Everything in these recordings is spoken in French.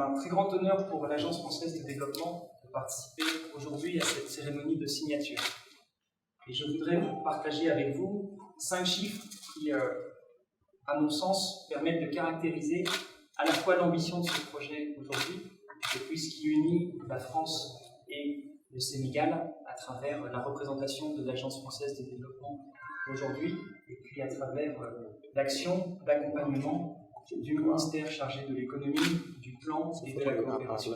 un très grand honneur pour l'Agence française de développement de participer aujourd'hui à cette cérémonie de signature. Et je voudrais partager avec vous 5 chiffres qui, à mon sens, permettent de caractériser à la fois l'ambition de ce projet aujourd'hui, et puis ce qui unit la France et le Sénégal à travers la représentation de l'Agence française de développement aujourd'hui, et puis à travers l'action d'accompagnement du ministère chargé de l'économie, du plan et de la coopération.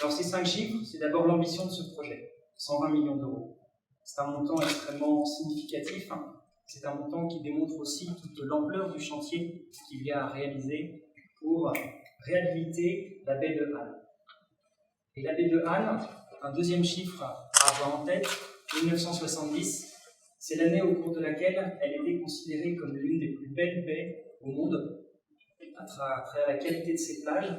Alors ces 5 chiffres, c'est d'abord l'ambition de ce projet, 120 millions d'euros. C'est un montant extrêmement significatif, c'est un montant qui démontre aussi toute l'ampleur du chantier qu'il y a à réaliser pour réhabiliter la baie de Han. Et la baie de Han, un deuxième chiffre à avoir en tête, 1970, c'est l'année au cours de laquelle elle était considérée comme l'une des plus belles baies au monde, à travers la qualité de ses plages,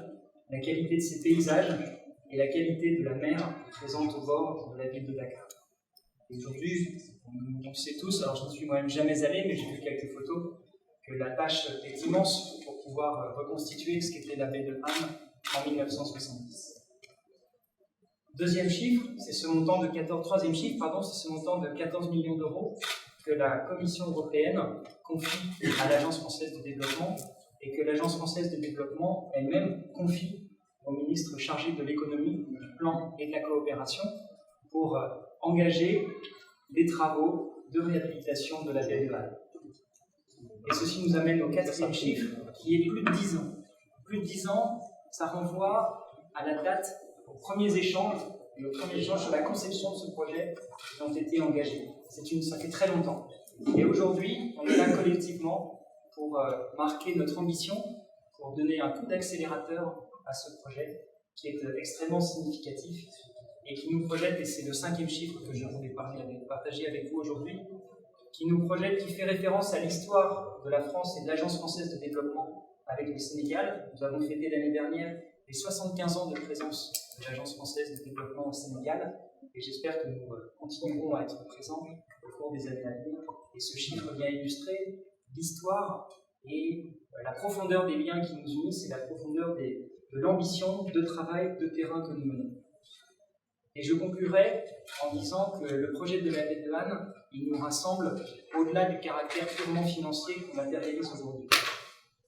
la qualité de ses paysages et la qualité de la mer présente au bord de la ville de Dakar. Et aujourd'hui, on le sait tous, alors je ne suis moi-même jamais allé, mais j'ai vu quelques photos, que la tâche est immense pour pouvoir reconstituer ce qu'était la baie de Han en 1970. Troisième chiffre, c'est ce montant de 14 millions d'euros que la Commission européenne confie à l'Agence française de développement et que l'Agence française de développement elle-même confie au ministre chargé de l'économie, du plan et de la coopération pour engager des travaux de réhabilitation de la baie de Han. Et ceci nous amène au 4e chiffre, qui est plus de 10 ans. Plus de 10 ans, ça renvoie à la date, aux premiers échanges, et aux premiers échanges sur la conception de ce projet qui ont été engagés. Ça fait très longtemps. Et aujourd'hui, on est là collectivement pour marquer notre ambition, pour donner un coup d'accélérateur à ce projet qui est extrêmement significatif et qui nous projette, et c'est le 5e chiffre que je voulais partager avec vous aujourd'hui, qui nous projette, qui fait référence à l'histoire de la France et de l'Agence française de développement avec le Sénégal. Nous avons fêté l'année dernière les 75 ans de présence de l'Agence française de développement au Sénégal, et j'espère que nous continuerons à être présents au cours des années à venir. Et ce chiffre vient illustrer l'histoire et la profondeur des liens qui nous unissent et la profondeur de l'ambition de travail de terrain que nous menons. Et je conclurai en disant que le projet de la baie de Han, il nous rassemble au-delà du caractère purement financier qu'on matérialise aujourd'hui.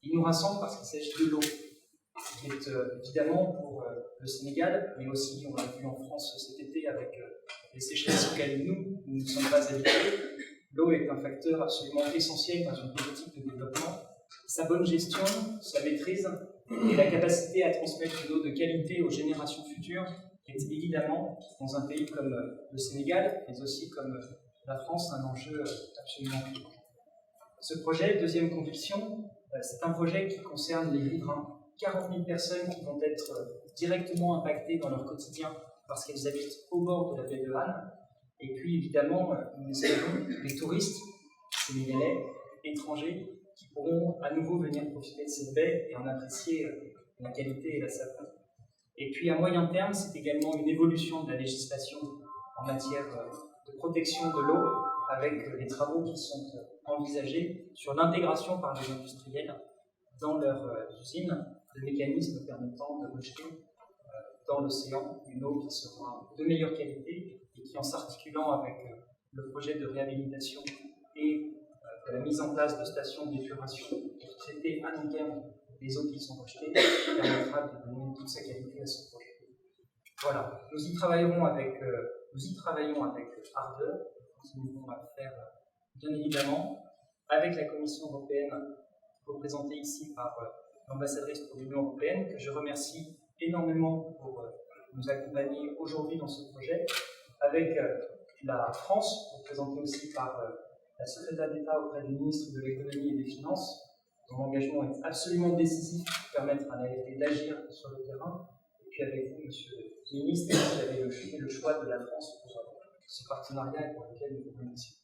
Il nous rassemble parce qu'il s'agit de l'eau, qui est évidemment pour le Sénégal, mais aussi, on l'a vu en France cet été avec les sécheresses auxquelles nous ne sommes pas habitués. L'eau est un facteur absolument essentiel dans une politique de développement. Sa bonne gestion, sa maîtrise et la capacité à transmettre une eau de qualité aux générations futures est évidemment, dans un pays comme le Sénégal, mais aussi comme la France, un enjeu absolument clé. Ce projet, deuxième conviction, c'est un projet qui concerne les riverains. 40 000 personnes qui vont être directement impactées dans leur quotidien parce qu'elles habitent au bord de la baie de Han. Et puis évidemment, nous espérons les touristes sénégalais, étrangers, qui pourront à nouveau venir profiter de cette baie et en apprécier la qualité et la saveur. Et puis à moyen terme, c'est également une évolution de la législation en matière de protection de l'eau, avec les travaux qui sont envisagés sur l'intégration par les industriels dans leurs usines de mécanismes permettant de rejeter dans l'océan une eau qui sera de meilleure qualité et qui, en s'articulant avec le projet de réhabilitation et de la mise en place de stations d'épuration pour traiter à long terme les eaux qui sont rejetées, permettra de donner toute sa qualité à ce projet. Voilà, nous y travaillons avec ardeur, nous continuerons à le faire bien évidemment, avec la Commission européenne, représentée ici par l'ambassadrice pour l'Union européenne, que je remercie énormément pour nous accompagner aujourd'hui dans ce projet, avec la France, représentée aussi par la secrétaire d'État auprès du ministre de l'économie et des finances, dont l'engagement est absolument décisif pour permettre à l'AFD d'agir sur le terrain, et puis avec vous, monsieur le ministre, vous avez fait le choix de la France pour ce partenariat et pour lequel nous vous remercions.